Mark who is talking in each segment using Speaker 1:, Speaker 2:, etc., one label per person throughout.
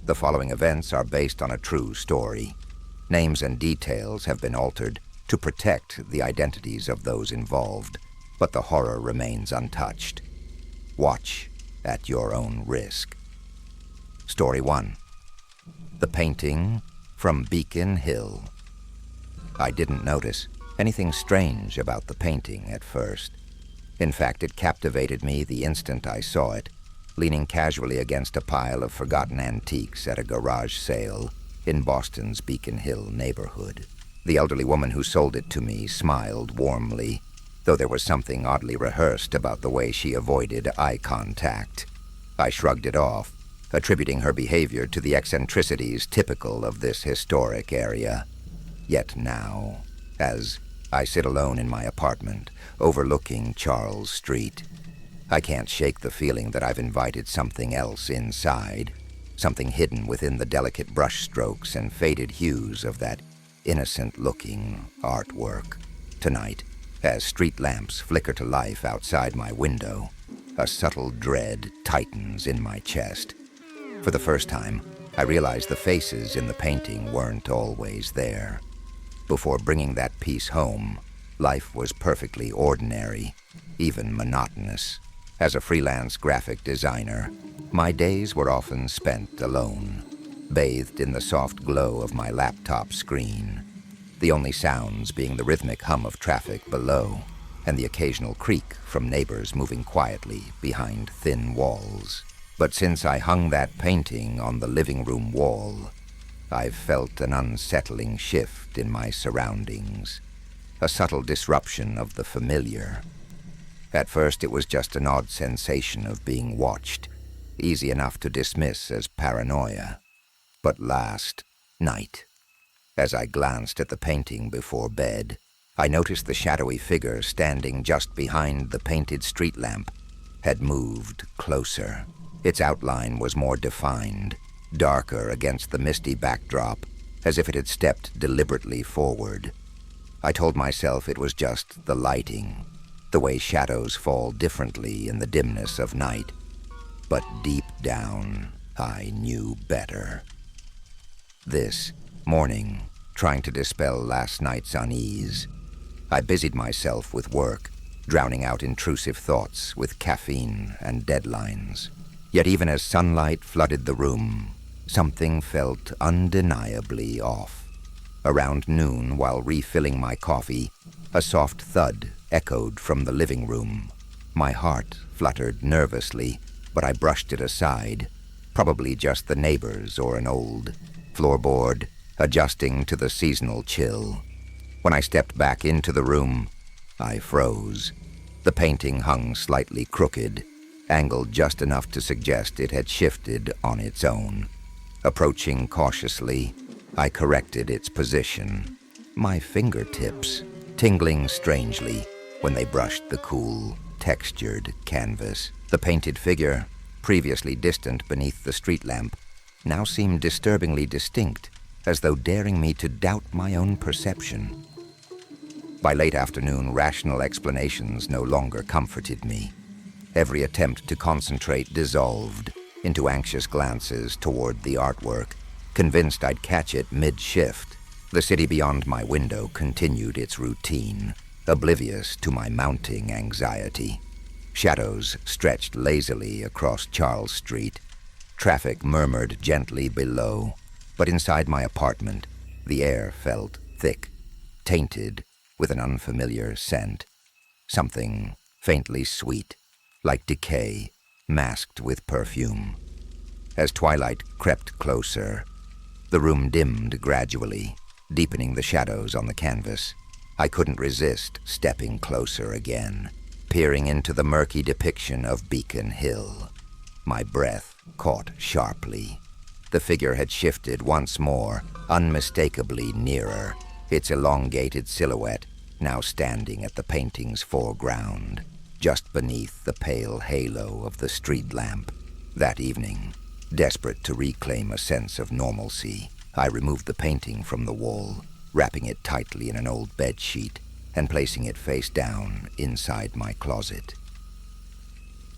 Speaker 1: The following events are based on a true story. Names and details have been altered to protect the identities of those involved, but the horror remains untouched. Watch at your own risk. Story 1. The Painting from Beacon Hill. I didn't notice anything strange about the painting at first. In fact, it captivated me the instant I saw it, leaning casually against a pile of forgotten antiques at a garage sale in Boston's Beacon Hill neighborhood. The elderly woman who sold it to me smiled warmly, though there was something oddly rehearsed about the way she avoided eye contact. I shrugged it off, attributing her behavior to the eccentricities typical of this historic area. Yet now, as I sit alone in my apartment, overlooking Charles Street, I can't shake the feeling that I've invited something else inside, something hidden within the delicate brushstrokes and faded hues of that innocent-looking artwork. Tonight, as street lamps flicker to life outside my window, a subtle dread tightens in my chest. For the first time, I realize the faces in the painting weren't always there. Before bringing that piece home, life was perfectly ordinary, even monotonous. As a freelance graphic designer, my days were often spent alone, bathed in the soft glow of my laptop screen, the only sounds being the rhythmic hum of traffic below and the occasional creak from neighbors moving quietly behind thin walls. But since I hung that painting on the living room wall, I've felt an unsettling shift in my surroundings, a subtle disruption of the familiar. At first, it was just an odd sensation of being watched, easy enough to dismiss as paranoia. But last night, as I glanced at the painting before bed, I noticed the shadowy figure standing just behind the painted street lamp had moved closer. Its outline was more defined, darker against the misty backdrop, as if it had stepped deliberately forward. I told myself it was just the lighting, the way shadows fall differently in the dimness of night. But deep down, I knew better. This morning, trying to dispel last night's unease, I busied myself with work, drowning out intrusive thoughts with caffeine and deadlines. Yet even as sunlight flooded the room, something felt undeniably off. Around noon, while refilling my coffee, a soft thud echoed from the living room. My heart fluttered nervously, but I brushed it aside, probably just the neighbors or an old floorboard adjusting to the seasonal chill. When I stepped back into the room, I froze. The painting hung slightly crooked, angled just enough to suggest it had shifted on its own. Approaching cautiously, I corrected its position, my fingertips tingling strangely when they brushed the cool, textured canvas. The painted figure, previously distant beneath the street lamp, now seemed disturbingly distinct, as though daring me to doubt my own perception. By late afternoon, rational explanations no longer comforted me. Every attempt to concentrate dissolved into anxious glances toward the artwork, convinced I'd catch it mid-shift. The city beyond my window continued its routine, oblivious to my mounting anxiety. Shadows stretched lazily across Charles Street. Traffic murmured gently below, but inside my apartment, the air felt thick, tainted with an unfamiliar scent, something faintly sweet, like decay, masked with perfume. As twilight crept closer, the room dimmed gradually, deepening the shadows on the canvas. I couldn't resist stepping closer again, peering into the murky depiction of Beacon Hill. My breath caught sharply. The figure had shifted once more, unmistakably nearer, its elongated silhouette now standing at the painting's foreground, just beneath the pale halo of the street lamp. That evening, desperate to reclaim a sense of normalcy, I removed the painting from the wall, wrapping it tightly in an old bedsheet and placing it face down inside my closet.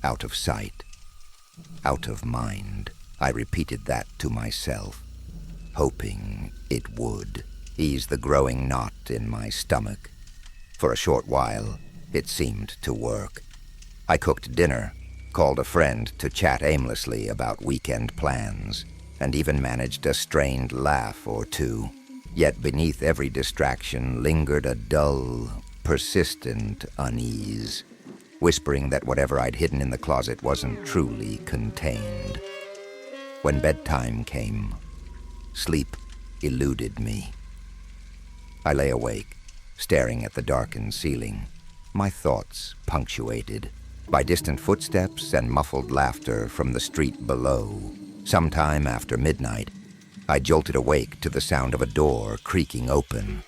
Speaker 1: Out of sight, out of mind. I repeated that to myself, hoping it would ease the growing knot in my stomach. For a short while, it seemed to work. I cooked dinner, called a friend to chat aimlessly about weekend plans, and even managed a strained laugh or two. Yet beneath every distraction lingered a dull, persistent unease, whispering that whatever I'd hidden in the closet wasn't truly contained. When bedtime came, sleep eluded me. I lay awake, staring at the darkened ceiling, my thoughts punctuated by distant footsteps and muffled laughter from the street below. Sometime after midnight, I jolted awake to the sound of a door creaking open,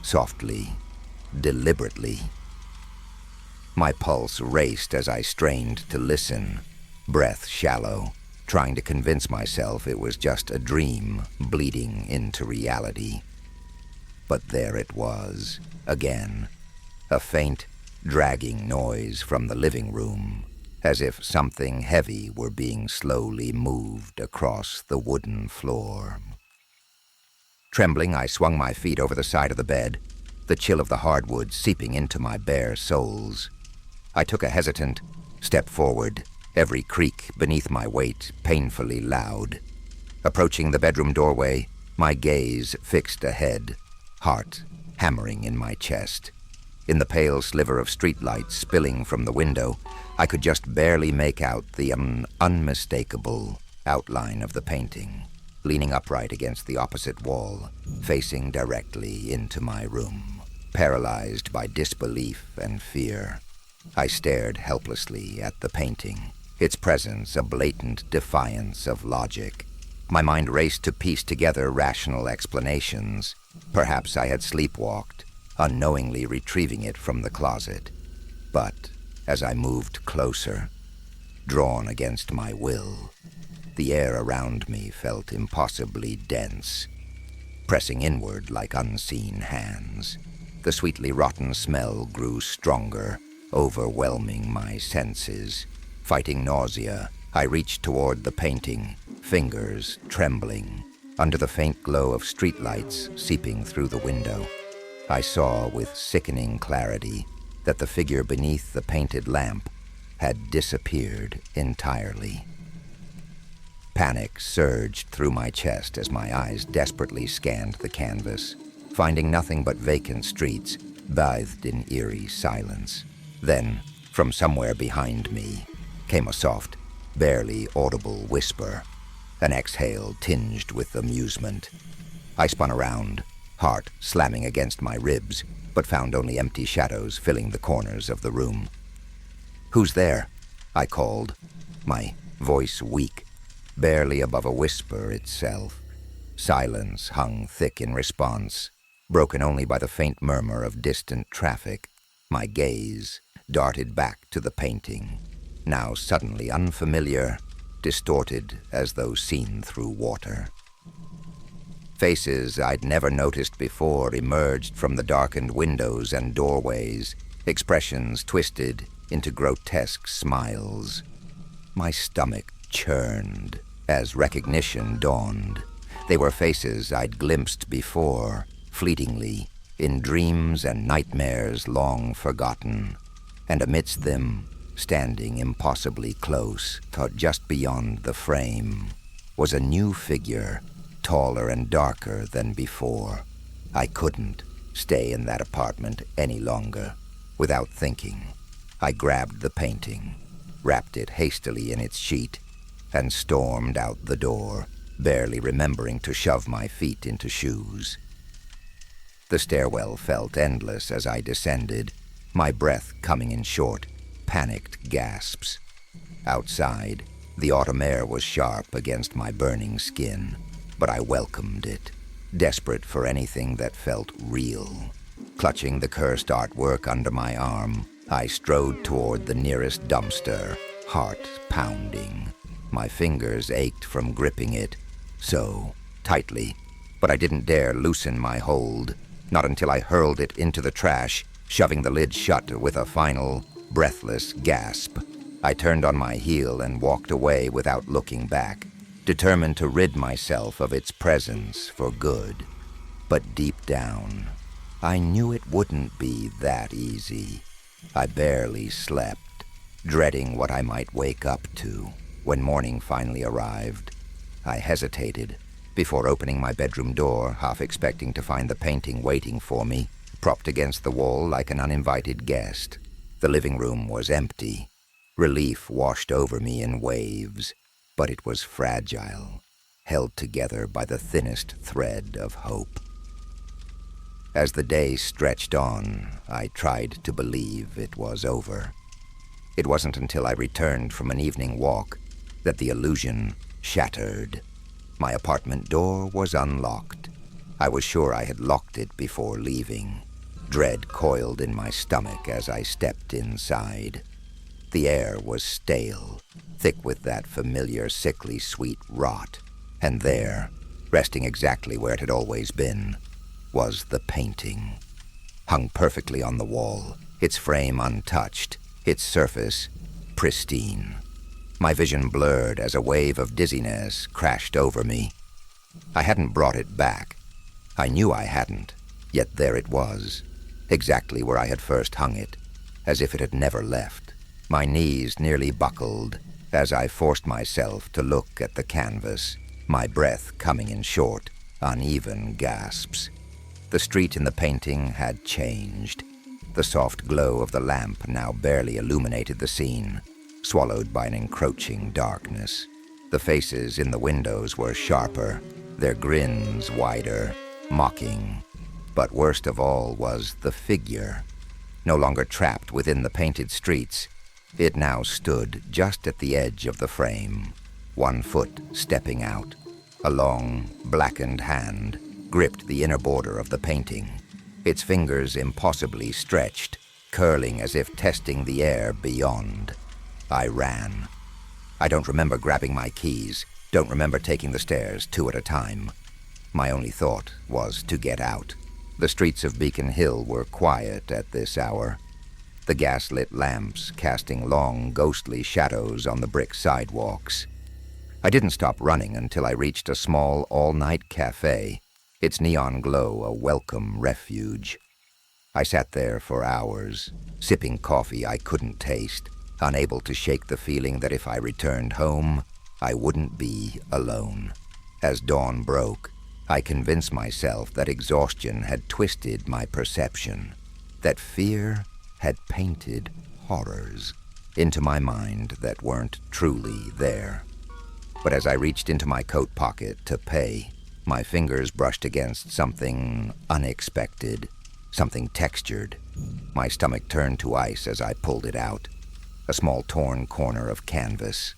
Speaker 1: softly, deliberately. My pulse raced as I strained to listen, breath shallow, trying to convince myself it was just a dream bleeding into reality. But there it was, again, a faint, dragging noise from the living room, as if something heavy were being slowly moved across the wooden floor. Trembling, I swung my feet over the side of the bed, the chill of the hardwood seeping into my bare soles. I took a hesitant step forward, every creak beneath my weight painfully loud. Approaching the bedroom doorway, my gaze fixed ahead, heart hammering in my chest. In the pale sliver of streetlight spilling from the window, I could just barely make out the unmistakable outline of the painting, leaning upright against the opposite wall, facing directly into my room. Paralyzed by disbelief and fear, I stared helplessly at the painting, its presence a blatant defiance of logic. My mind raced to piece together rational explanations. Perhaps I had sleepwalked, unknowingly retrieving it from the closet. But as I moved closer, drawn against my will, the air around me felt impossibly dense, pressing inward like unseen hands. The sweetly rotten smell grew stronger, overwhelming my senses. Fighting nausea, I reached toward the painting, fingers trembling. Under the faint glow of streetlights seeping through the window, I saw with sickening clarity that the figure beneath the painted lamp had disappeared entirely. Panic surged through my chest as my eyes desperately scanned the canvas, finding nothing but vacant streets bathed in eerie silence. Then, from somewhere behind me, came a soft, barely audible whisper, an exhale tinged with amusement. I spun around, heart slamming against my ribs, but found only empty shadows filling the corners of the room. "Who's there?" I called, my voice weak, barely above a whisper itself. Silence hung thick in response, broken only by the faint murmur of distant traffic. My gaze darted back to the painting, now suddenly unfamiliar, distorted as though seen through water. Faces I'd never noticed before emerged from the darkened windows and doorways, expressions twisted into grotesque smiles. My stomach churned as recognition dawned. They were faces I'd glimpsed before, fleetingly, in dreams and nightmares long forgotten. And amidst them, standing impossibly close, just beyond the frame, was a new figure, taller and darker than before. I couldn't stay in that apartment any longer. Without thinking, I grabbed the painting, wrapped it hastily in its sheet, and stormed out the door, barely remembering to shove my feet into shoes. The stairwell felt endless as I descended, my breath coming in short, panicked gasps. Outside, the autumn air was sharp against my burning skin, but I welcomed it, desperate for anything that felt real. Clutching the cursed artwork under my arm, I strode toward the nearest dumpster, heart pounding. My fingers ached from gripping it so tightly, but I didn't dare loosen my hold, not until I hurled it into the trash, shoving the lid shut with a final, breathless gasp. I turned on my heel and walked away without looking back, determined to rid myself of its presence for good. But deep down, I knew it wouldn't be that easy. I barely slept, dreading what I might wake up to. When morning finally arrived, I hesitated before opening my bedroom door, half expecting to find the painting waiting for me, propped against the wall like an uninvited guest. The living room was empty. Relief washed over me in waves, but it was fragile, held together by the thinnest thread of hope. As the day stretched on, I tried to believe it was over. It wasn't until I returned from an evening walk that the illusion shattered. My apartment door was unlocked. I was sure I had locked it before leaving. Dread coiled in my stomach as I stepped inside. The air was stale, thick with that familiar sickly sweet rot. And there, resting exactly where it had always been, was the painting. Hung perfectly on the wall, its frame untouched, its surface pristine. My vision blurred as a wave of dizziness crashed over me. I hadn't brought it back. I knew I hadn't, yet there it was, exactly where I had first hung it, as if it had never left. My knees nearly buckled as I forced myself to look at the canvas, my breath coming in short, uneven gasps. The street in the painting had changed. The soft glow of the lamp now barely illuminated the scene, swallowed by an encroaching darkness. The faces in the windows were sharper, their grins wider, mocking. But worst of all was the figure. No longer trapped within the painted streets, it now stood just at the edge of the frame, one foot stepping out. A long, blackened hand gripped the inner border of the painting, its fingers impossibly stretched, curling as if testing the air beyond. I ran. I don't remember grabbing my keys, don't remember taking the stairs 2 at a time. My only thought was to get out. The streets of Beacon Hill were quiet at this hour, the gas-lit lamps casting long, ghostly shadows on the brick sidewalks. I didn't stop running until I reached a small all-night cafe, its neon glow a welcome refuge. I sat there for hours, sipping coffee I couldn't taste, unable to shake the feeling that if I returned home, I wouldn't be alone. As dawn broke, I convinced myself that exhaustion had twisted my perception, that fear had painted horrors into my mind that weren't truly there. But as I reached into my coat pocket to pay, my fingers brushed against something unexpected, something textured. My stomach turned to ice as I pulled it out. A small torn corner of canvas.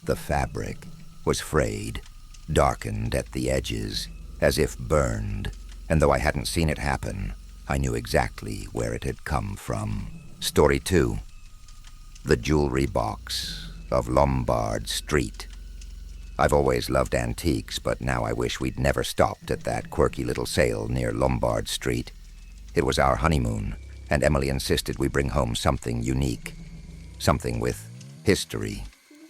Speaker 1: The fabric was frayed, darkened at the edges, as if burned, and though I hadn't seen it happen, I knew exactly where it had come from. Story 2. The Jewelry Box of Lombard Street. I've always loved antiques, but now I wish we'd never stopped at that quirky little sale near Lombard Street. It was our honeymoon, and Emily insisted we bring home something unique, something with history.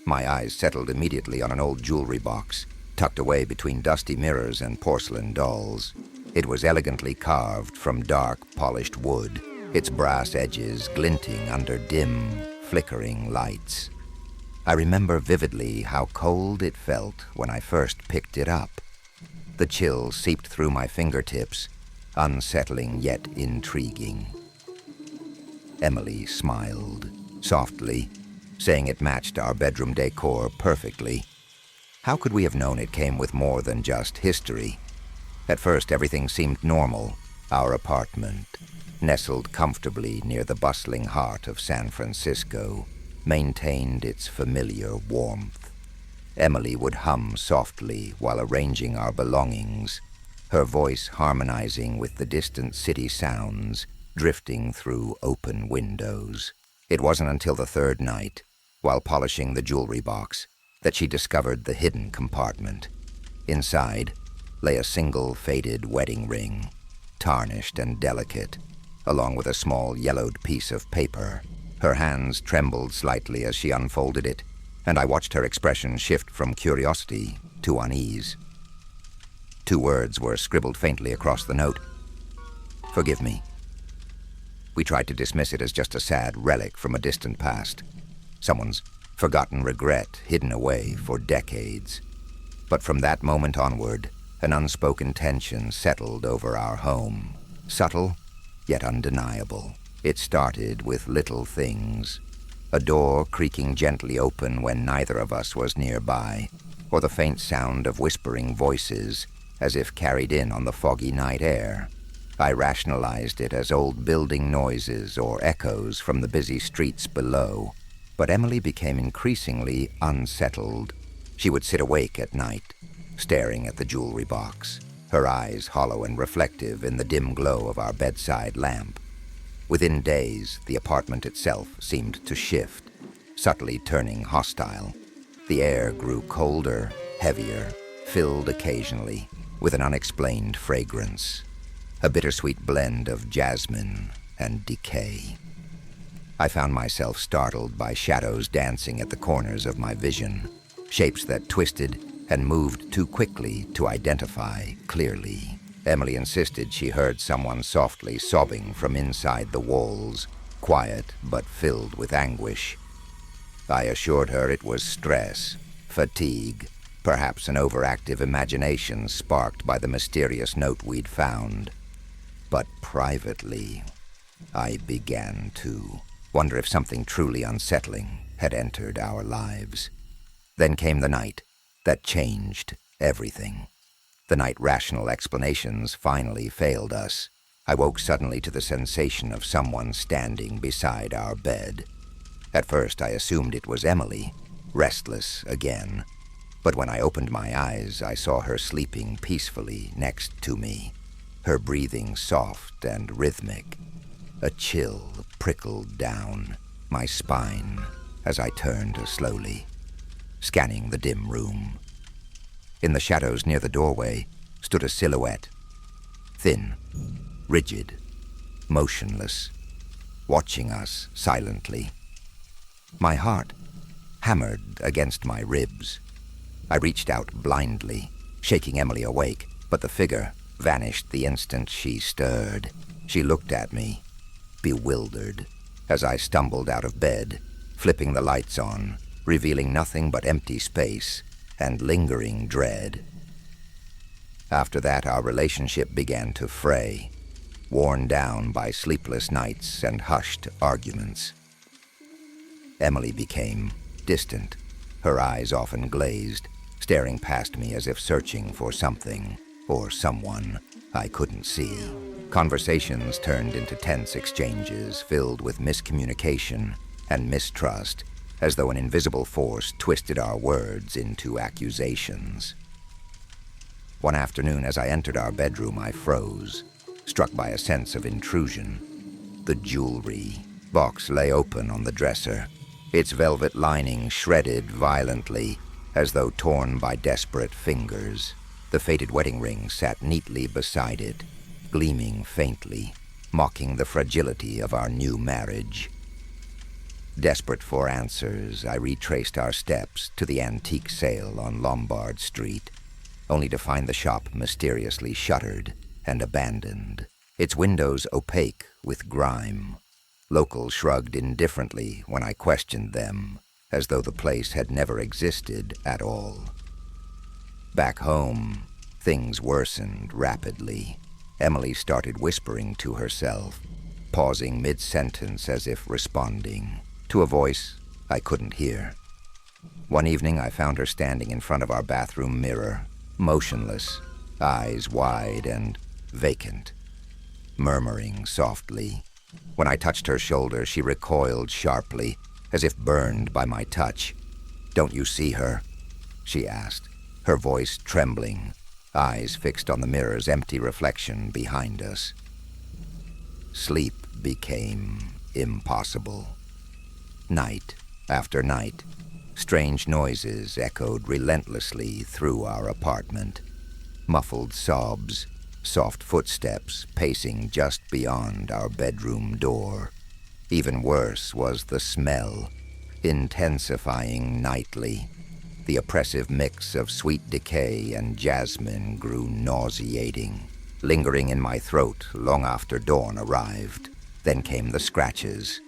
Speaker 1: My eyes settled immediately on an old jewelry box, tucked away between dusty mirrors and porcelain dolls. It was elegantly carved from dark, polished wood, its brass edges glinting under dim, flickering lights. I remember vividly how cold it felt when I first picked it up. The chill seeped through my fingertips, unsettling yet intriguing. Emily smiled, softly, saying it matched our bedroom decor perfectly. How could we have known it came with more than just history? At first, everything seemed normal. Our apartment, nestled comfortably near the bustling heart of San Francisco, maintained its familiar warmth. Emily would hum softly while arranging our belongings, her voice harmonizing with the distant city sounds drifting through open windows. It wasn't until the third night, while polishing the jewelry box, that she discovered the hidden compartment. Inside lay a single faded wedding ring, tarnished and delicate, along with a small yellowed piece of paper. Her hands trembled slightly as she unfolded it, and I watched her expression shift from curiosity to unease. 2 words were scribbled faintly across the note. "Forgive me." We tried to dismiss it as just a sad relic from a distant past, someone's forgotten regret hidden away for decades. But from that moment onward, an unspoken tension settled over our home, subtle yet undeniable. It started with little things: a door creaking gently open when neither of us was nearby, or the faint sound of whispering voices as if carried in on the foggy night air. I rationalized it as old building noises or echoes from the busy streets below, but Emily became increasingly unsettled. She would sit awake at night, staring at the jewelry box, her eyes hollow and reflective in the dim glow of our bedside lamp. Within days, the apartment itself seemed to shift, subtly turning hostile. The air grew colder, heavier, filled occasionally with an unexplained fragrance, a bittersweet blend of jasmine and decay. I found myself startled by shadows dancing at the corners of my vision, shapes that twisted and moved too quickly to identify clearly. Emily insisted she heard someone softly sobbing from inside the walls, quiet but filled with anguish. I assured her it was stress, fatigue, perhaps an overactive imagination sparked by the mysterious note we'd found. But privately, I began to wonder if something truly unsettling had entered our lives. Then came the night that changed everything. The night rational explanations finally failed us. I woke suddenly to the sensation of someone standing beside our bed. At first, I assumed it was Emily, restless again. But when I opened my eyes, I saw her sleeping peacefully next to me, her breathing soft and rhythmic. A chill prickled down my spine as I turned slowly, scanning the dim room. In the shadows near the doorway stood a silhouette, thin, rigid, motionless, watching us silently. My heart hammered against my ribs. I reached out blindly, shaking Emily awake, but the figure vanished the instant she stirred. She looked at me, bewildered, as I stumbled out of bed, flipping the lights on, revealing nothing but empty space and lingering dread. After that, our relationship began to fray, worn down by sleepless nights and hushed arguments. Emily became distant, her eyes often glazed, staring past me as if searching for something or someone I couldn't see. Conversations turned into tense exchanges filled with miscommunication and mistrust, as though an invisible force twisted our words into accusations. One afternoon, as I entered our bedroom, I froze, struck by a sense of intrusion. The jewelry box lay open on the dresser, its velvet lining shredded violently, as though torn by desperate fingers. The faded wedding ring sat neatly beside it, gleaming faintly, mocking the fragility of our new marriage. Desperate for answers, I retraced our steps to the antique sale on Lombard Street, only to find the shop mysteriously shuttered and abandoned, its windows opaque with grime. Locals shrugged indifferently when I questioned them, as though the place had never existed at all. Back home, things worsened rapidly. Emily started whispering to herself, pausing mid-sentence as if responding to a voice I couldn't hear. One evening, I found her standing in front of our bathroom mirror, motionless, eyes wide and vacant, murmuring softly. When I touched her shoulder, she recoiled sharply, as if burned by my touch. "Don't you see her?" she asked, her voice trembling, eyes fixed on the mirror's empty reflection behind us. Sleep became impossible. Night after night, strange noises echoed relentlessly through our apartment. Muffled sobs, soft footsteps pacing just beyond our bedroom door. Even worse was the smell, intensifying nightly. The oppressive mix of sweet decay and jasmine grew nauseating, lingering in my throat long after dawn arrived. Then came the scratches.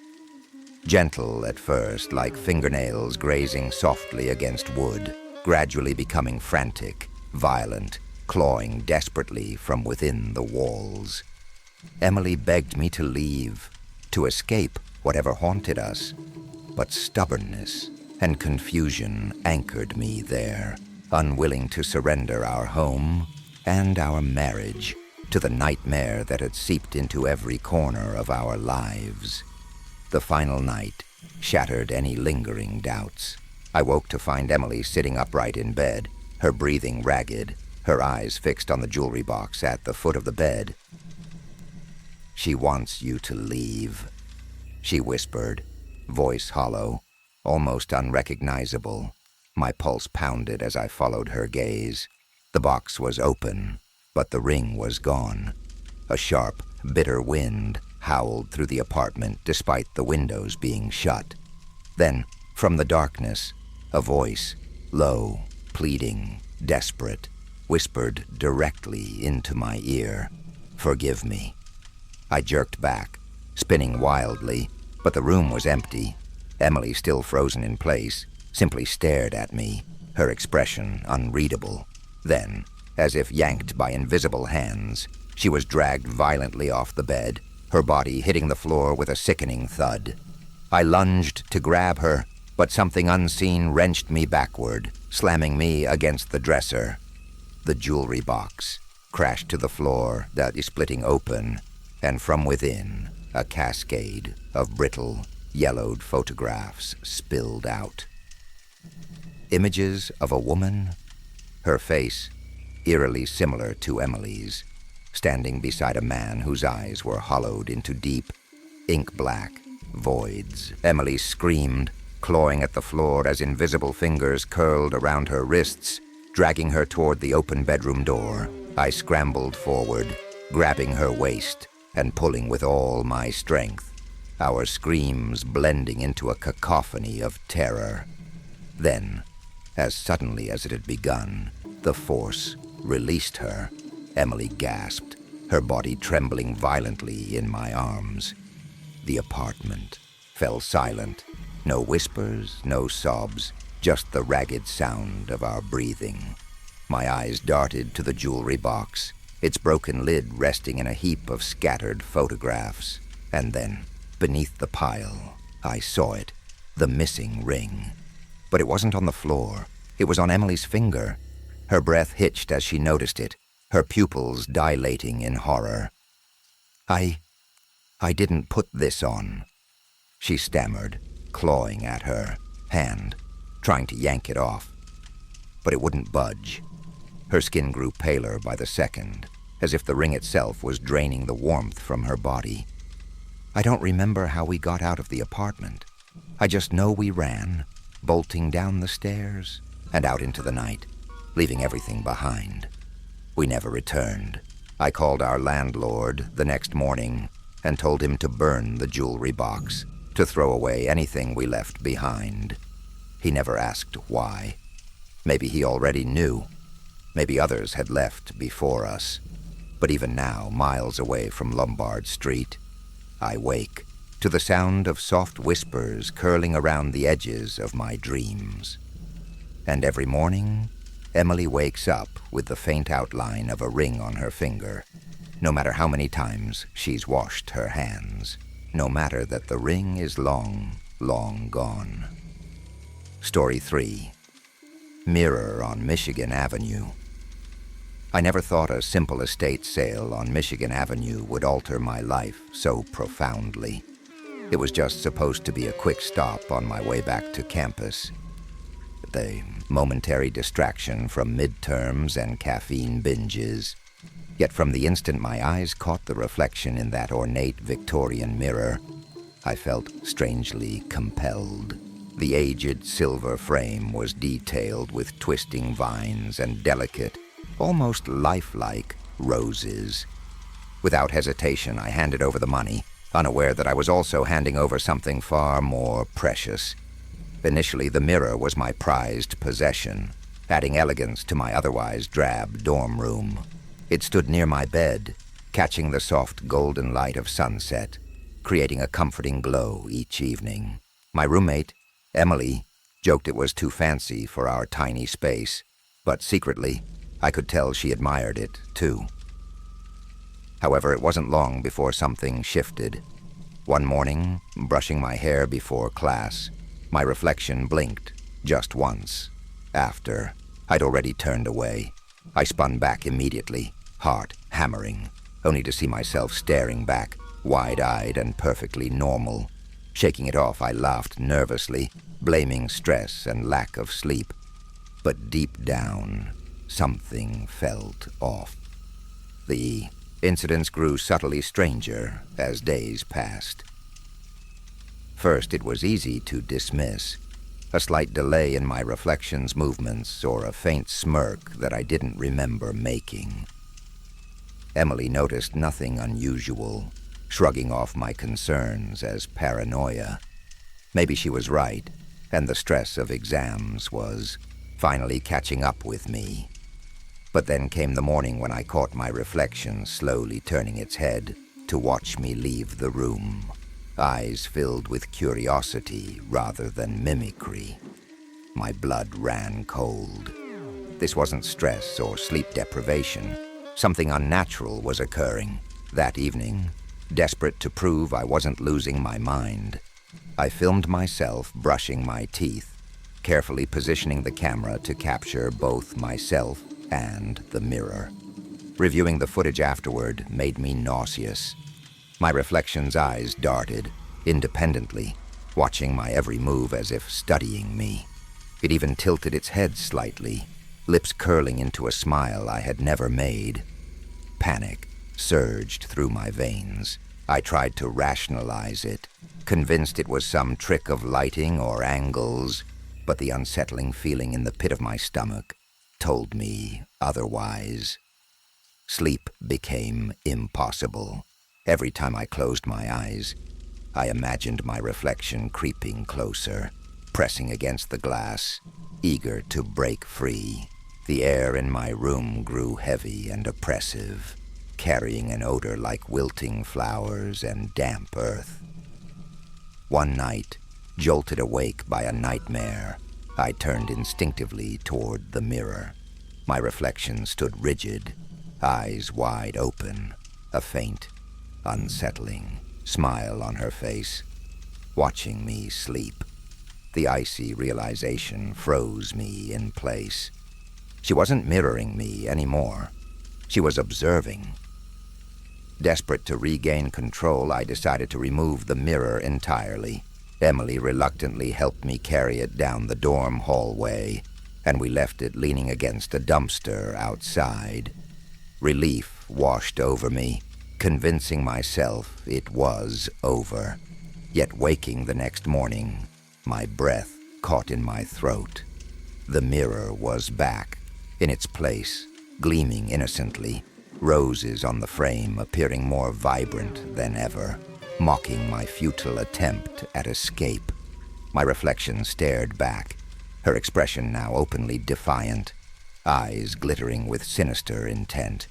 Speaker 1: Gentle at first, like fingernails grazing softly against wood, gradually becoming frantic, violent, clawing desperately from within the walls. Emily begged me to leave, to escape whatever haunted us, but stubbornness and confusion anchored me there, unwilling to surrender our home and our marriage to the nightmare that had seeped into every corner of our lives. The final night shattered any lingering doubts. I woke to find Emily sitting upright in bed, her breathing ragged, her eyes fixed on the jewelry box at the foot of the bed. "She wants you to leave," she whispered, voice hollow, almost unrecognizable. My pulse pounded as I followed her gaze. The box was open, but the ring was gone. A sharp, bitter wind howled through the apartment despite the windows being shut. Then, from the darkness, a voice, low, pleading, desperate, whispered directly into my ear, "Forgive me." I jerked back, spinning wildly, but the room was empty. Emily, still frozen in place, simply stared at me, her expression unreadable. Then, as if yanked by invisible hands, she was dragged violently off the bed, her body hitting the floor with a sickening thud. I lunged to grab her, but something unseen wrenched me backward, slamming me against the dresser. The jewelry box crashed to the floor, that is splitting open, and from within, a cascade of brittle, yellowed photographs spilled out. Images of a woman, her face eerily similar to Emily's, standing beside a man whose eyes were hollowed into deep, ink-black voids. Emily screamed, clawing at the floor as invisible fingers curled around her wrists, dragging her toward the open bedroom door. I scrambled forward, grabbing her waist and pulling with all my strength, our screams blending into a cacophony of terror. Then, as suddenly as it had begun, the force released her. Emily gasped, her body trembling violently in my arms. The apartment fell silent. No whispers, no sobs, just the ragged sound of our breathing. My eyes darted to the jewelry box, its broken lid resting in a heap of scattered photographs. And then, beneath the pile, I saw it, the missing ring. But it wasn't on the floor. It was on Emily's finger. Her breath hitched as she noticed it, her pupils dilating in horror. I didn't put this on," she stammered, clawing at her hand, trying to yank it off. But it wouldn't budge. Her skin grew paler by the second, as if the ring itself was draining the warmth from her body. "I don't remember how we got out of the apartment. I just know we ran, bolting down the stairs and out into the night, leaving everything behind. We never returned. I called our landlord the next morning and told him to burn the jewelry box, to throw away anything we left behind. He never asked why. Maybe he already knew. Maybe others had left before us. But even now, miles away from Lombard Street, I wake to the sound of soft whispers curling around the edges of my dreams. And every morning, Emily wakes up with the faint outline of a ring on her finger, no matter how many times she's washed her hands, no matter that the ring is long, long gone. Story 3. Mirror on Michigan Avenue. I never thought a simple estate sale on Michigan Avenue would alter my life so profoundly. It was just supposed to be a quick stop on my way back to campus. The momentary distraction from midterms and caffeine binges. Yet from the instant my eyes caught the reflection in that ornate Victorian mirror, I felt strangely compelled. The aged silver frame was detailed with twisting vines and delicate, almost lifelike roses. Without hesitation, I handed over the money, unaware that I was also handing over something far more precious. Initially, the mirror was my prized possession, adding elegance to my otherwise drab dorm room. It stood near my bed, catching the soft golden light of sunset, creating a comforting glow each evening. My roommate, Emily, joked it was too fancy for our tiny space, but secretly, I could tell she admired it, too. However, it wasn't long before something shifted. One morning, brushing my hair before class, my reflection blinked just once. After, I'd already turned away. I spun back immediately, heart hammering, only to see myself staring back, wide-eyed and perfectly normal. Shaking it off, I laughed nervously, blaming stress and lack of sleep. But deep down, something felt off. The incidents grew subtly stranger as days passed. First, it was easy to dismiss. A slight delay in my reflection's movements or a faint smirk that I didn't remember making. Emily noticed nothing unusual, shrugging off my concerns as paranoia. Maybe she was right, and the stress of exams was finally catching up with me. But then came the morning when I caught my reflection slowly turning its head to watch me leave the room, eyes filled with curiosity rather than mimicry. My blood ran cold. This wasn't stress or sleep deprivation. Something unnatural was occurring. That evening, desperate to prove I wasn't losing my mind, I filmed myself brushing my teeth, carefully positioning the camera to capture both myself and the mirror. Reviewing the footage afterward made me nauseous. My reflection's eyes darted, independently, watching my every move as if studying me. It even tilted its head slightly, lips curling into a smile I had never made. Panic surged through my veins. I tried to rationalize it, convinced it was some trick of lighting or angles, but the unsettling feeling in the pit of my stomach told me otherwise. Sleep became impossible. Every time I closed my eyes, I imagined my reflection creeping closer, pressing against the glass, eager to break free. The air in my room grew heavy and oppressive, carrying an odor like wilting flowers and damp earth. One night, jolted awake by a nightmare, I turned instinctively toward the mirror. My reflection stood rigid, eyes wide open, a faint, unsettling smile on her face, watching me sleep. The icy realization froze me in place. She wasn't mirroring me anymore. She was observing. Desperate to regain control, I decided to remove the mirror entirely. Emily reluctantly helped me carry it down the dorm hallway, and we left it leaning against a dumpster outside. Relief washed over me, convincing myself it was over. Yet waking the next morning, my breath caught in my throat. The mirror was back, in its place, gleaming innocently, roses on the frame appearing more vibrant than ever, mocking my futile attempt at escape. My reflection stared back, her expression now openly defiant, eyes glittering with sinister intent.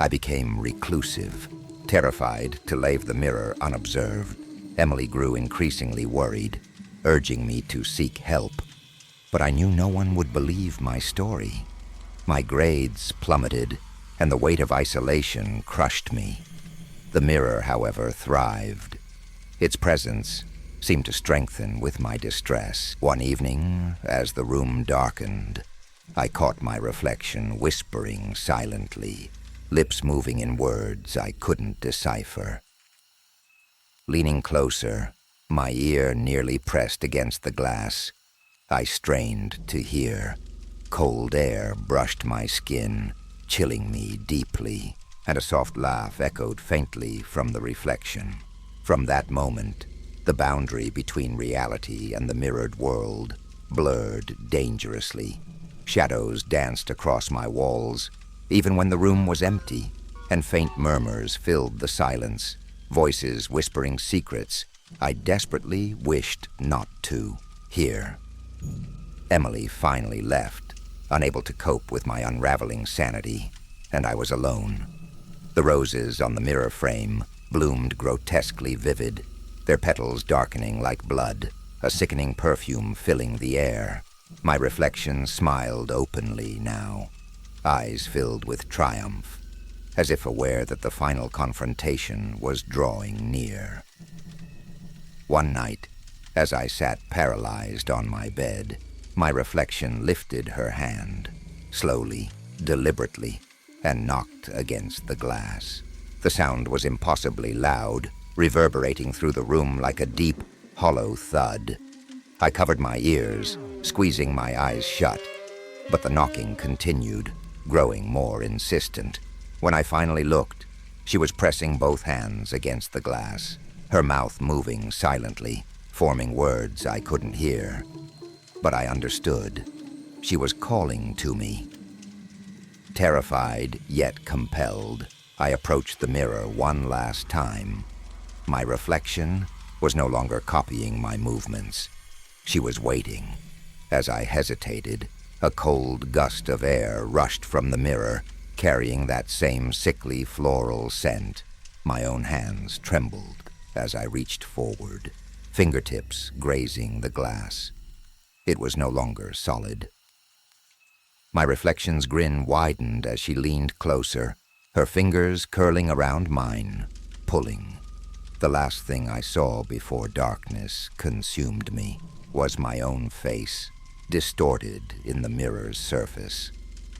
Speaker 1: I became reclusive, terrified to leave the mirror unobserved. Emily grew increasingly worried, urging me to seek help. But I knew no one would believe my story. My grades plummeted, and the weight of isolation crushed me. The mirror, however, thrived. Its presence seemed to strengthen with my distress. One evening, as the room darkened, I caught my reflection whispering silently, lips moving in words I couldn't decipher. Leaning closer, my ear nearly pressed against the glass, I strained to hear. Cold air brushed my skin, chilling me deeply, and a soft laugh echoed faintly from the reflection. From that moment, the boundary between reality and the mirrored world blurred dangerously. Shadows danced across my walls, even when the room was empty, and faint murmurs filled the silence, voices whispering secrets I desperately wished not to here. Emily finally left, unable to cope with my unraveling sanity, and I was alone. The roses on the mirror frame bloomed grotesquely vivid, their petals darkening like blood, a sickening perfume filling the air. My reflection smiled openly now, eyes filled with triumph, as if aware that the final confrontation was drawing near. One night, as I sat paralyzed on my bed, my reflection lifted her hand, slowly, deliberately, and knocked against the glass. The sound was impossibly loud, reverberating through the room like a deep, hollow thud. I covered my ears, squeezing my eyes shut, but the knocking continued, growing more insistent. When I finally looked, she was pressing both hands against the glass, her mouth moving silently, forming words I couldn't hear. But I understood. She was calling to me. Terrified, yet compelled, I approached the mirror one last time. My reflection was no longer copying my movements. She was waiting. As I hesitated, a cold gust of air rushed from the mirror, carrying that same sickly floral scent. My own hands trembled as I reached forward, fingertips grazing the glass. It was no longer solid. My reflection's grin widened as she leaned closer, her fingers curling around mine, pulling. The last thing I saw before darkness consumed me was my own face, distorted in the mirror's surface,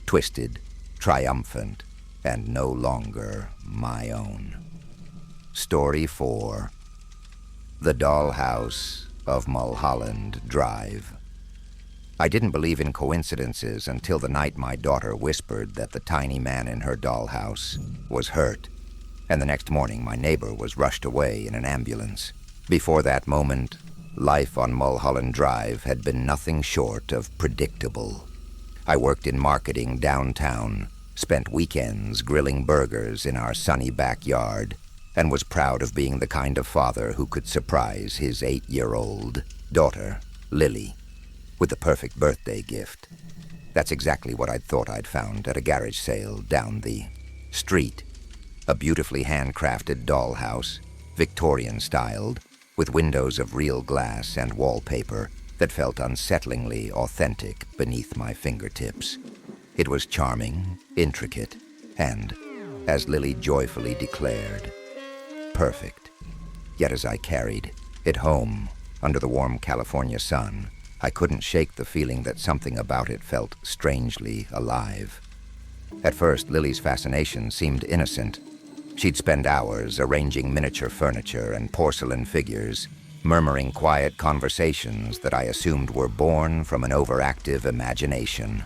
Speaker 1: twisted, triumphant, and no longer my own. Story 4. The Dollhouse of Mulholland Drive. I didn't believe in coincidences until the night my daughter whispered that the tiny man in her dollhouse was hurt, and the next morning my neighbor was rushed away in an ambulance. Before that moment, life on Mulholland Drive had been nothing short of predictable. I worked in marketing downtown, spent weekends grilling burgers in our sunny backyard, and was proud of being the kind of father who could surprise his 8-year-old daughter, Lily, with the perfect birthday gift. That's exactly what I'd thought I'd found at a garage sale down the street. A beautifully handcrafted dollhouse, Victorian-styled, with windows of real glass and wallpaper that felt unsettlingly authentic beneath my fingertips. It was charming, intricate, and, as Lily joyfully declared, perfect. Yet as I carried it home under the warm California sun, I couldn't shake the feeling that something about it felt strangely alive. At first, Lily's fascination seemed innocent. She'd spend hours arranging miniature furniture and porcelain figures, murmuring quiet conversations that I assumed were born from an overactive imagination.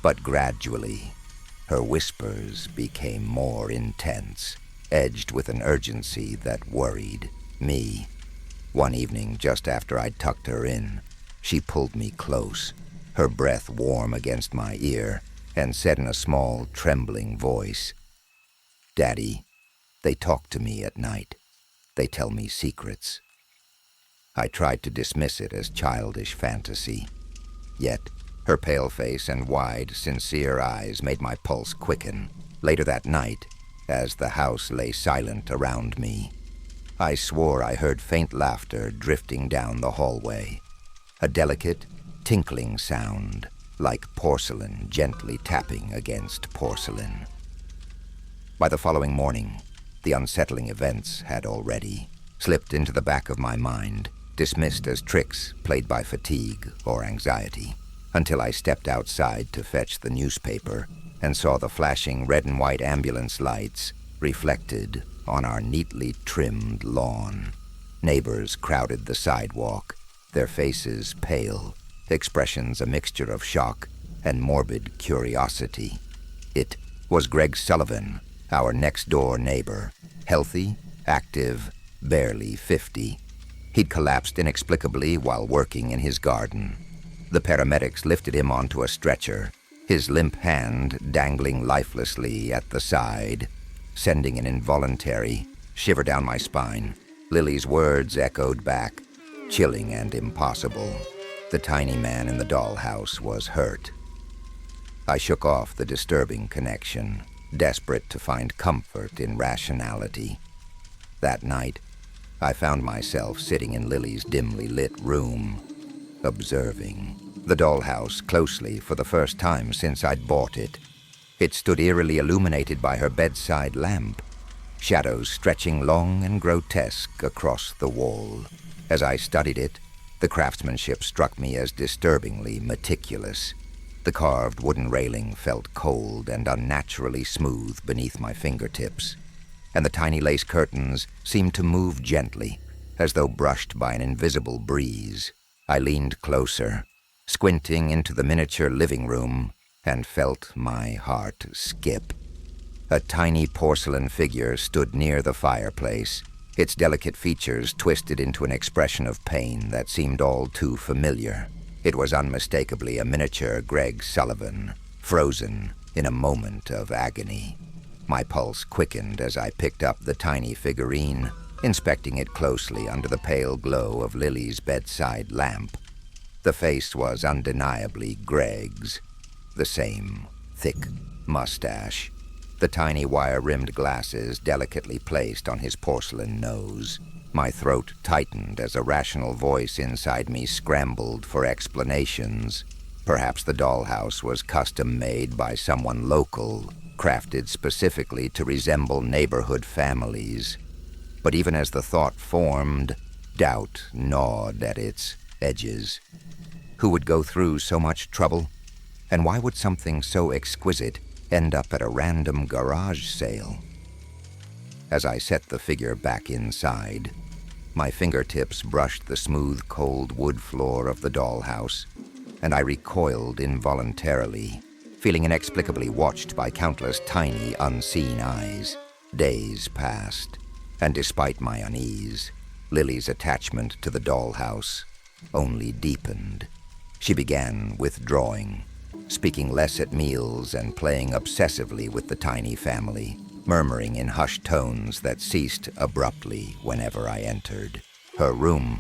Speaker 1: But gradually, her whispers became more intense, edged with an urgency that worried me. One evening, just after I'd tucked her in, she pulled me close, her breath warm against my ear, and said in a small, trembling voice, "Daddy, they talk to me at night. They tell me secrets." I tried to dismiss it as childish fantasy. Yet, her pale face and wide, sincere eyes made my pulse quicken. Later that night, as the house lay silent around me, I swore I heard faint laughter drifting down the hallway. A delicate, tinkling sound, like porcelain gently tapping against porcelain. By the following morning, the unsettling events had already slipped into the back of my mind, dismissed as tricks played by fatigue or anxiety, until I stepped outside to fetch the newspaper and saw the flashing red and white ambulance lights reflected on our neatly trimmed lawn. Neighbors crowded the sidewalk, their faces pale, expressions a mixture of shock and morbid curiosity. It was Greg Sullivan, our next-door neighbor, healthy, active, barely 50. He'd collapsed inexplicably while working in his garden. The paramedics lifted him onto a stretcher, his limp hand dangling lifelessly at the side, sending an involuntary shiver down my spine. Lily's words echoed back, chilling and impossible. The tiny man in the dollhouse was hurt. I shook off the disturbing connection, desperate to find comfort in rationality. That night, I found myself sitting in Lily's dimly lit room, observing the dollhouse closely for the first time since I'd bought it. It stood eerily illuminated by her bedside lamp, shadows stretching long and grotesque across the wall. As I studied it, the craftsmanship struck me as disturbingly meticulous. The carved wooden railing felt cold and unnaturally smooth beneath my fingertips, and the tiny lace curtains seemed to move gently, as though brushed by an invisible breeze. I leaned closer, squinting into the miniature living room, and felt my heart skip. A tiny porcelain figure stood near the fireplace, its delicate features twisted into an expression of pain that seemed all too familiar. It was unmistakably a miniature Greg Sullivan, frozen in a moment of agony. My pulse quickened as I picked up the tiny figurine, inspecting it closely under the pale glow of Lily's bedside lamp. The face was undeniably Greg's, the same thick mustache, the tiny wire-rimmed glasses delicately placed on his porcelain nose. My throat tightened as a rational voice inside me scrambled for explanations. Perhaps the dollhouse was custom-made by someone local, crafted specifically to resemble neighborhood families. But even as the thought formed, doubt gnawed at its edges. Who would go through so much trouble? And why would something so exquisite end up at a random garage sale? As I set the figure back inside, my fingertips brushed the smooth, cold wood floor of the dollhouse, and I recoiled involuntarily, feeling inexplicably watched by countless tiny, unseen eyes. Days passed, and despite my unease, Lily's attachment to the dollhouse only deepened. She began withdrawing, speaking less at meals and playing obsessively with the tiny family, murmuring in hushed tones that ceased abruptly whenever I entered her room.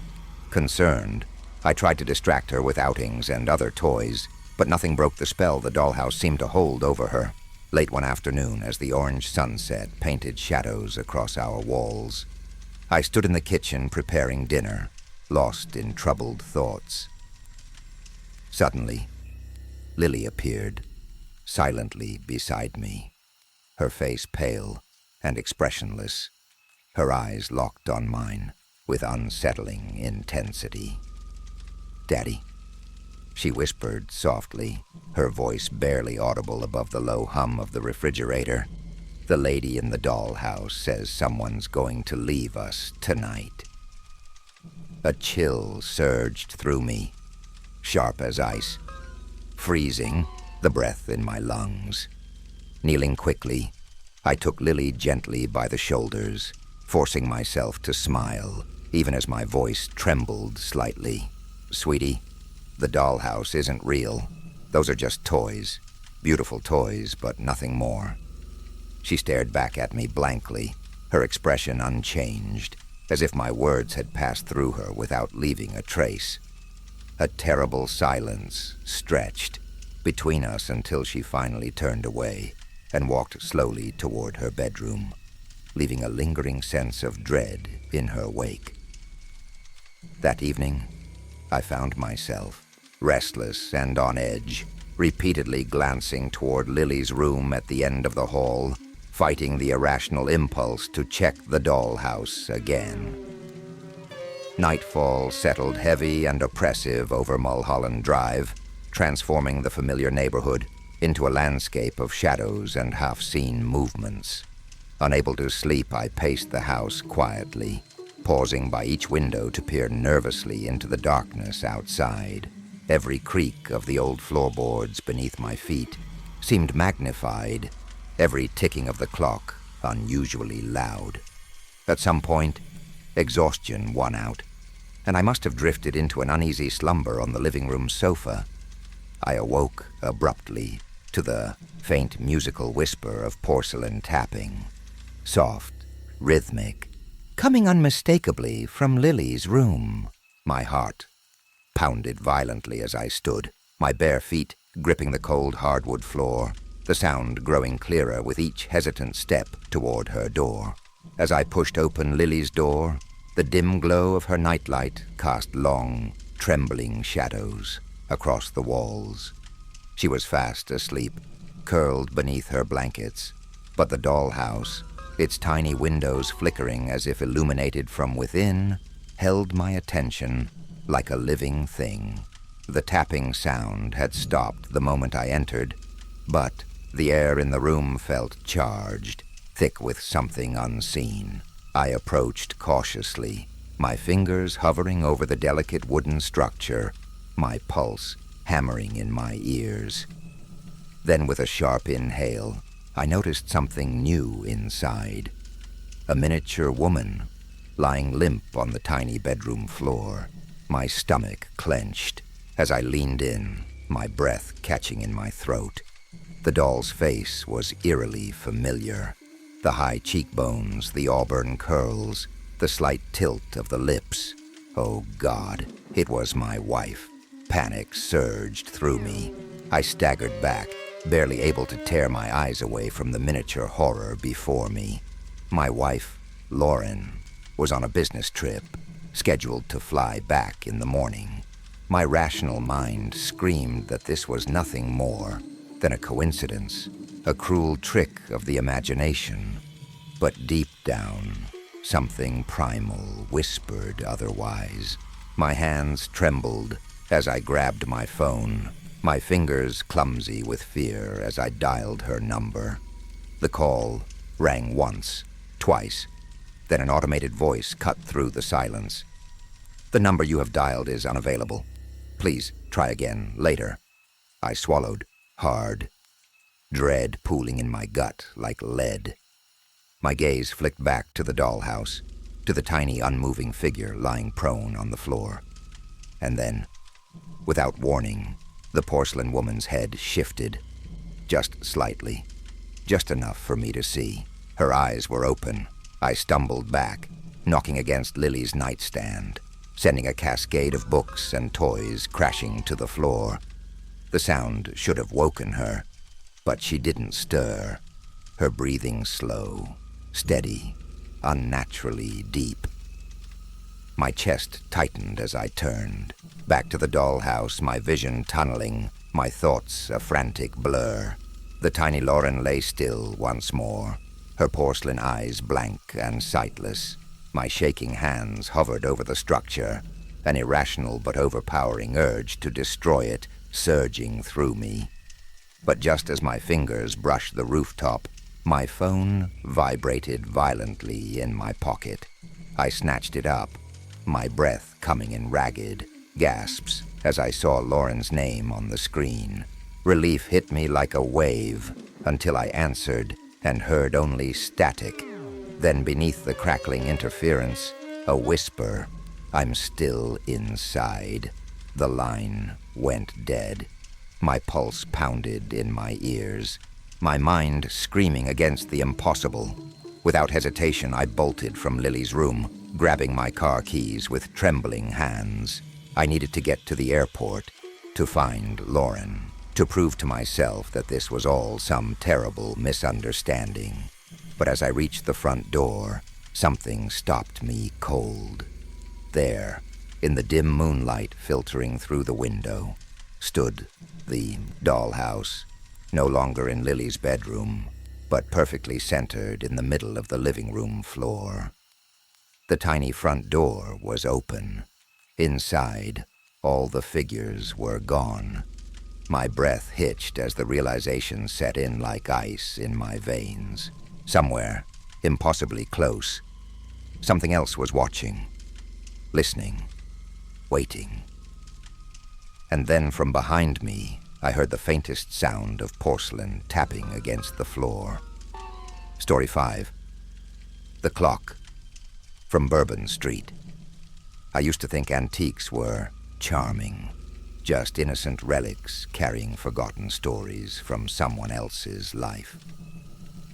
Speaker 1: Concerned, I tried to distract her with outings and other toys, but nothing broke the spell the dollhouse seemed to hold over her. Late one afternoon, as the orange sunset painted shadows across our walls, I stood in the kitchen preparing dinner, lost in troubled thoughts. Suddenly, Lily appeared, silently beside me, her face pale and expressionless, her eyes locked on mine with unsettling intensity. "Daddy," she whispered softly, her voice barely audible above the low hum of the refrigerator. "The lady in the dollhouse says someone's going to leave us tonight." A chill surged through me, sharp as ice, freezing the breath in my lungs. Kneeling quickly, I took Lily gently by the shoulders, forcing myself to smile, even as my voice trembled slightly. "Sweetie, the dollhouse isn't real. Those are just toys. Beautiful toys, but nothing more." She stared back at me blankly, her expression unchanged, as if my words had passed through her without leaving a trace. A terrible silence stretched between us until she finally turned away and walked slowly toward her bedroom, leaving a lingering sense of dread in her wake. That evening, I found myself, restless and on edge, repeatedly glancing toward Lily's room at the end of the hall, fighting the irrational impulse to check the dollhouse again. Nightfall settled heavy and oppressive over Mulholland Drive, transforming the familiar neighborhood into a landscape of shadows and half-seen movements. Unable to sleep, I paced the house quietly, pausing by each window to peer nervously into the darkness outside. Every creak of the old floorboards beneath my feet seemed magnified, every ticking of the clock unusually loud. At some point, exhaustion won out, and I must have drifted into an uneasy slumber on the living room sofa. I awoke abruptly to the faint musical whisper of porcelain tapping, soft, rhythmic, coming unmistakably from Lily's room. My heart pounded violently as I stood, my bare feet gripping the cold hardwood floor, the sound growing clearer with each hesitant step toward her door. As I pushed open Lily's door, the dim glow of her nightlight cast long, trembling shadows across the walls. She was fast asleep, curled beneath her blankets, but the dollhouse, its tiny windows flickering as if illuminated from within, held my attention like a living thing. The tapping sound had stopped the moment I entered, but the air in the room felt charged, thick with something unseen. I approached cautiously, my fingers hovering over the delicate wooden structure, my pulse hammering in my ears. Then with a sharp inhale, I noticed something new inside. A miniature woman, lying limp on the tiny bedroom floor. My stomach clenched as I leaned in, my breath catching in my throat. The doll's face was eerily familiar. The high cheekbones, the auburn curls, the slight tilt of the lips. Oh God, it was my wife. Panic surged through me. I staggered back, barely able to tear my eyes away from the miniature horror before me. My wife, Lauren, was on a business trip, scheduled to fly back in the morning. My rational mind screamed that this was nothing more than a coincidence, a cruel trick of the imagination. But deep down, something primal whispered otherwise. My hands trembled as I grabbed my phone, my fingers clumsy with fear as I dialed her number. The call rang once, twice, then an automated voice cut through the silence. "The number you have dialed is unavailable. Please try again later." I swallowed hard, dread pooling in my gut like lead. My gaze flicked back to the dollhouse, to the tiny unmoving figure lying prone on the floor. And then, without warning, the porcelain woman's head shifted, just slightly, just enough for me to see. Her eyes were open. I stumbled back, knocking against Lily's nightstand, sending a cascade of books and toys crashing to the floor. The sound should have woken her, but she didn't stir, her breathing slow, steady, unnaturally deep. My chest tightened as I turned. Back to the dollhouse, my vision tunneling, my thoughts a frantic blur. The tiny Lauren lay still once more, her porcelain eyes blank and sightless. My shaking hands hovered over the structure, an irrational but overpowering urge to destroy it surging through me. But just as my fingers brushed the rooftop, my phone vibrated violently in my pocket. I snatched it up, my breath coming in ragged gasps as I saw Lauren's name on the screen. Relief hit me like a wave until I answered and heard only static. Then beneath the crackling interference, a whisper, "I'm still inside." The line went dead. My pulse pounded in my ears, my mind screaming against the impossible. Without hesitation, I bolted from Lily's room, grabbing my car keys with trembling hands. I needed to get to the airport, to find Lauren, to prove to myself that this was all some terrible misunderstanding. But as I reached the front door, something stopped me cold. There, in the dim moonlight filtering through the window, stood the dollhouse, no longer in Lily's bedroom, but perfectly centered in the middle of the living room floor. The tiny front door was open. Inside, all the figures were gone. My breath hitched as the realization set in like ice in my veins. Somewhere, impossibly close, something else was watching, listening, waiting. And then from behind me, I heard the faintest sound of porcelain tapping against the floor. Story 5. The Clock. From Bourbon Street. I used to think antiques were charming, just innocent relics carrying forgotten stories from someone else's life.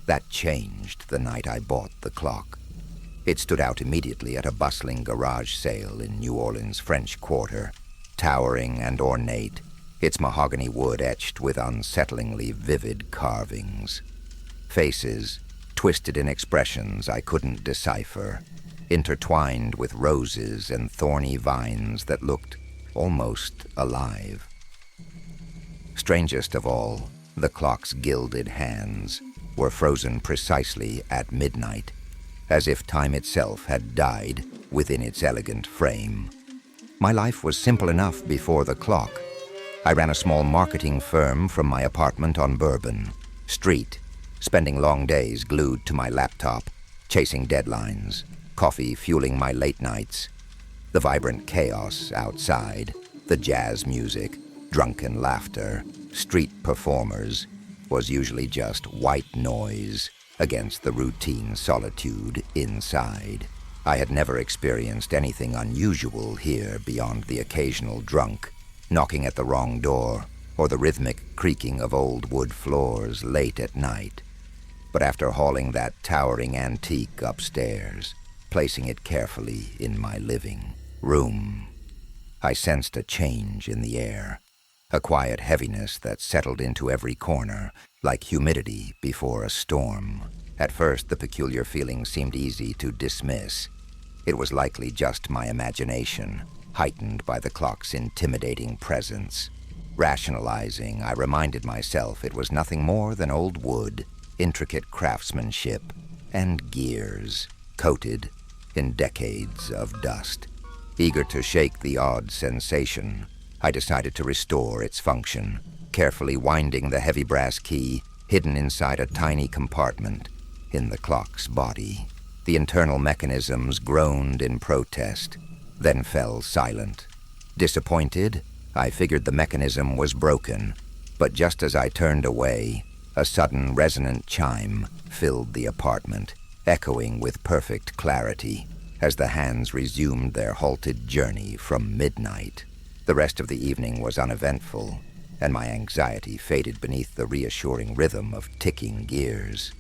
Speaker 1: That changed the night I bought the clock. It stood out immediately at a bustling garage sale in New Orleans' French Quarter, towering and ornate, its mahogany wood etched with unsettlingly vivid carvings. Faces, twisted in expressions I couldn't decipher, intertwined with roses and thorny vines that looked almost alive. Strangest of all, the clock's gilded hands were frozen precisely at midnight, as if time itself had died within its elegant frame. My life was simple enough before the clock. I ran a small marketing firm from my apartment on Bourbon Street, spending long days glued to my laptop, chasing deadlines, coffee fueling my late nights. The vibrant chaos outside, the jazz music, drunken laughter, street performers, was usually just white noise against the routine solitude inside. I had never experienced anything unusual here beyond the occasional drunk knocking at the wrong door or the rhythmic creaking of old wood floors late at night. But after hauling that towering antique upstairs, placing it carefully in my living room, I sensed a change in the air, a quiet heaviness that settled into every corner, like humidity before a storm. At first, the peculiar feeling seemed easy to dismiss. It was likely just my imagination, heightened by the clock's intimidating presence. Rationalizing, I reminded myself it was nothing more than old wood, intricate craftsmanship, and gears, coated in decades of dust. Eager to shake the odd sensation, I decided to restore its function, carefully winding the heavy brass key hidden inside a tiny compartment in the clock's body. The internal mechanisms groaned in protest, then fell silent. Disappointed, I figured the mechanism was broken, but just as I turned away, a sudden resonant chime filled the apartment, echoing with perfect clarity as the hands resumed their halted journey from midnight. The rest of the evening was uneventful, and my anxiety faded beneath the reassuring rhythm of ticking gears.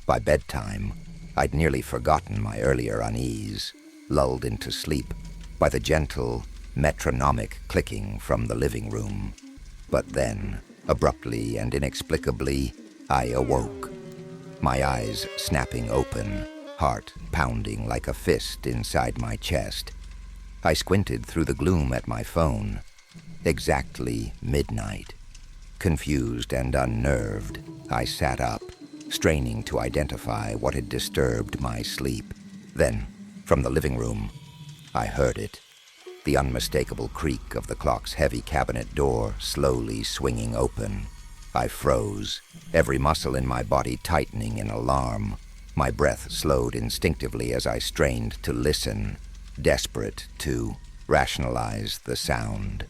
Speaker 1: By bedtime, I'd nearly forgotten my earlier unease, lulled into sleep by the gentle, metronomic clicking from the living room. But then, abruptly and inexplicably, I awoke, my eyes snapping open, heart pounding like a fist inside my chest. I squinted through the gloom at my phone. Exactly midnight. Confused and unnerved, I sat up, straining to identify what had disturbed my sleep. Then, from the living room, I heard it. The unmistakable creak of the clock's heavy cabinet door slowly swinging open. I froze, every muscle in my body tightening in alarm. My breath slowed instinctively as I strained to listen, desperate to rationalize the sound.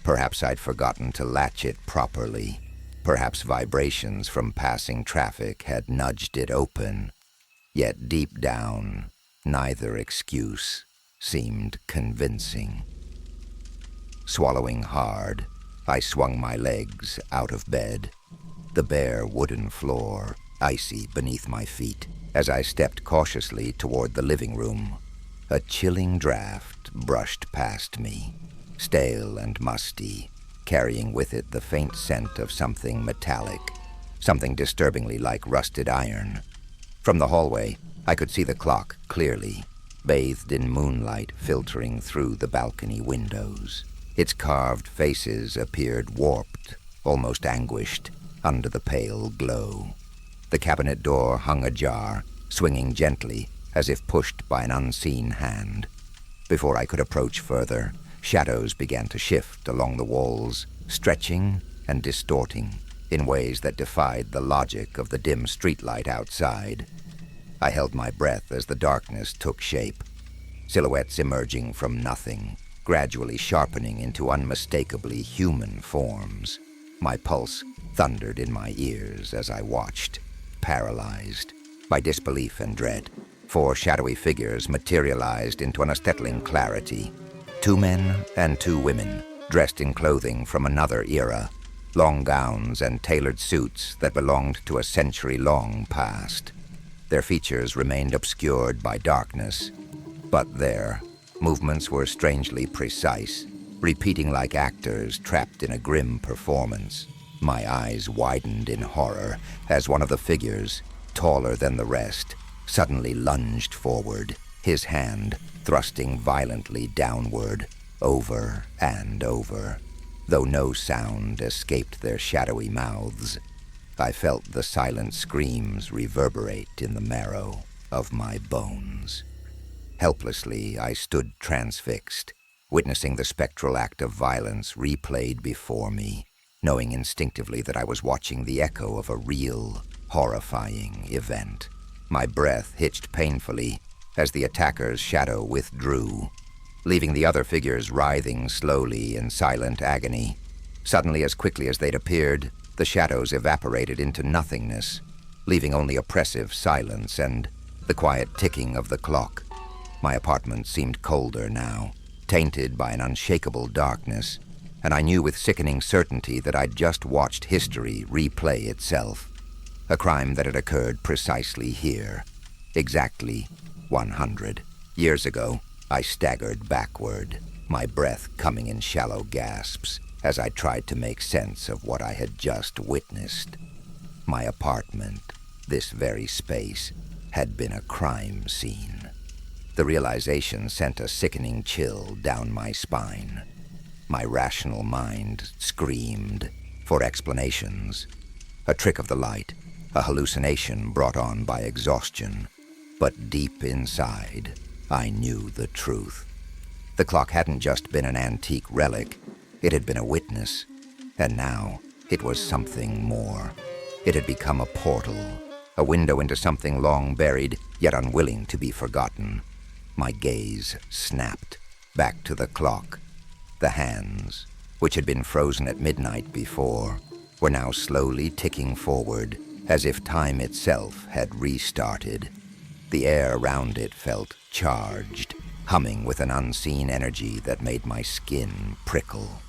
Speaker 1: Perhaps I'd forgotten to latch it properly. Perhaps vibrations from passing traffic had nudged it open. Yet deep down, neither excuse seemed convincing. Swallowing hard, I swung my legs out of bed, the bare wooden floor icy beneath my feet, as I stepped cautiously toward the living room. A chilling draft brushed past me, stale and musty, carrying with it the faint scent of something metallic, something disturbingly like rusted iron. From the hallway, I could see the clock clearly, bathed in moonlight filtering through the balcony windows. Its carved faces appeared warped, almost anguished, under the pale glow. The cabinet door hung ajar, swinging gently, as if pushed by an unseen hand. Before I could approach further, shadows began to shift along the walls, stretching and distorting in ways that defied the logic of the dim streetlight outside. I held my breath as the darkness took shape, silhouettes emerging from nothing, gradually sharpening into unmistakably human forms. My pulse thundered in my ears as I watched, paralyzed by disbelief and dread. 4 shadowy figures materialized into an unsettling clarity. 2 men and 2 women, dressed in clothing from another era, long gowns and tailored suits that belonged to a century-long past. Their features remained obscured by darkness, but their movements were strangely precise, repeating like actors trapped in a grim performance. My eyes widened in horror as one of the figures, taller than the rest, suddenly lunged forward, his hand thrusting violently downward, over and over. Though no sound escaped their shadowy mouths, I felt the silent screams reverberate in the marrow of my bones. Helplessly, I stood transfixed, witnessing the spectral act of violence replayed before me, knowing instinctively that I was watching the echo of a real, horrifying event. My breath hitched painfully as the attacker's shadow withdrew, leaving the other figures writhing slowly in silent agony. Suddenly, as quickly as they'd appeared, the shadows evaporated into nothingness, leaving only oppressive silence and the quiet ticking of the clock. My apartment seemed colder now, tainted by an unshakable darkness, and I knew with sickening certainty that I'd just watched history replay itself. A crime that had occurred precisely here, exactly 100 years ago. I staggered backward, my breath coming in shallow gasps as I tried to make sense of what I had just witnessed. My apartment, this very space, had been a crime scene. The realization sent a sickening chill down my spine. My rational mind screamed for explanations. A trick of the light, a hallucination brought on by exhaustion. But deep inside, I knew the truth. The clock hadn't just been an antique relic, it had been a witness. And now, it was something more. It had become a portal, a window into something long buried, yet unwilling to be forgotten. My gaze snapped back to the clock. The hands, which had been frozen at midnight before, were now slowly ticking forward, as if time itself had restarted. The air around it felt charged, humming with an unseen energy that made my skin prickle.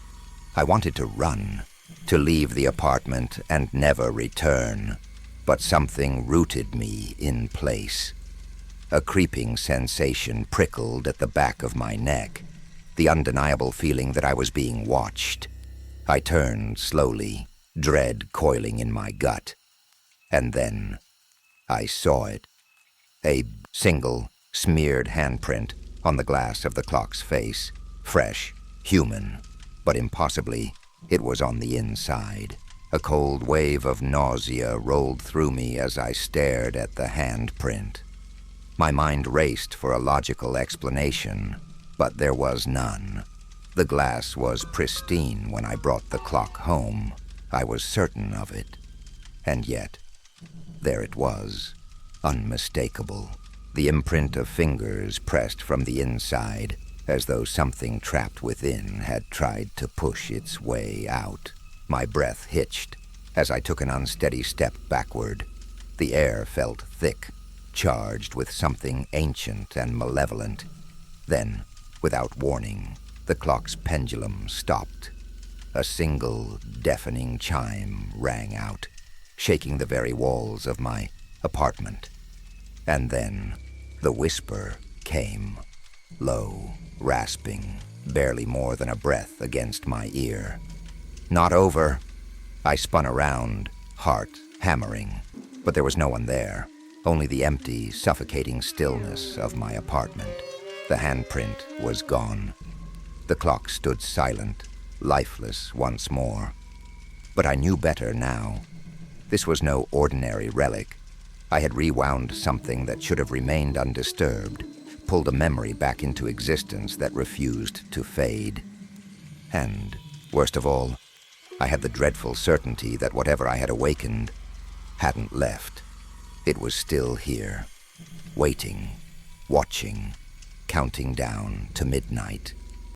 Speaker 1: I wanted to run, to leave the apartment and never return, but something rooted me in place. A creeping sensation prickled at the back of my neck, the undeniable feeling that I was being watched. I turned slowly, dread coiling in my gut. And then I saw it. A single, smeared handprint on the glass of the clock's face. Fresh, human, but impossibly, it was on the inside. A cold wave of nausea rolled through me as I stared at the handprint. My mind raced for a logical explanation, but there was none. The glass was pristine when I brought the clock home. I was certain of it. And yet, there it was, unmistakable. The imprint of fingers pressed from the inside, as though something trapped within had tried to push its way out. My breath hitched as I took an unsteady step backward. The air felt thick, charged with something ancient and malevolent. Then, without warning, the clock's pendulum stopped. A single, deafening chime rang out, shaking the very walls of my apartment. And then, the whisper came, low, rasping, barely more than a breath against my ear. "Not over." I spun around, heart hammering, but there was no one there, only the empty, suffocating stillness of my apartment. The handprint was gone. The clock stood silent, lifeless once more. But I knew better now. This was no ordinary relic. I had rewound something that should have remained undisturbed, pulled a memory back into existence that refused to fade. And, worst of all, I had the dreadful certainty that whatever I had awakened hadn't left. It was still here, waiting, watching, counting down to midnight.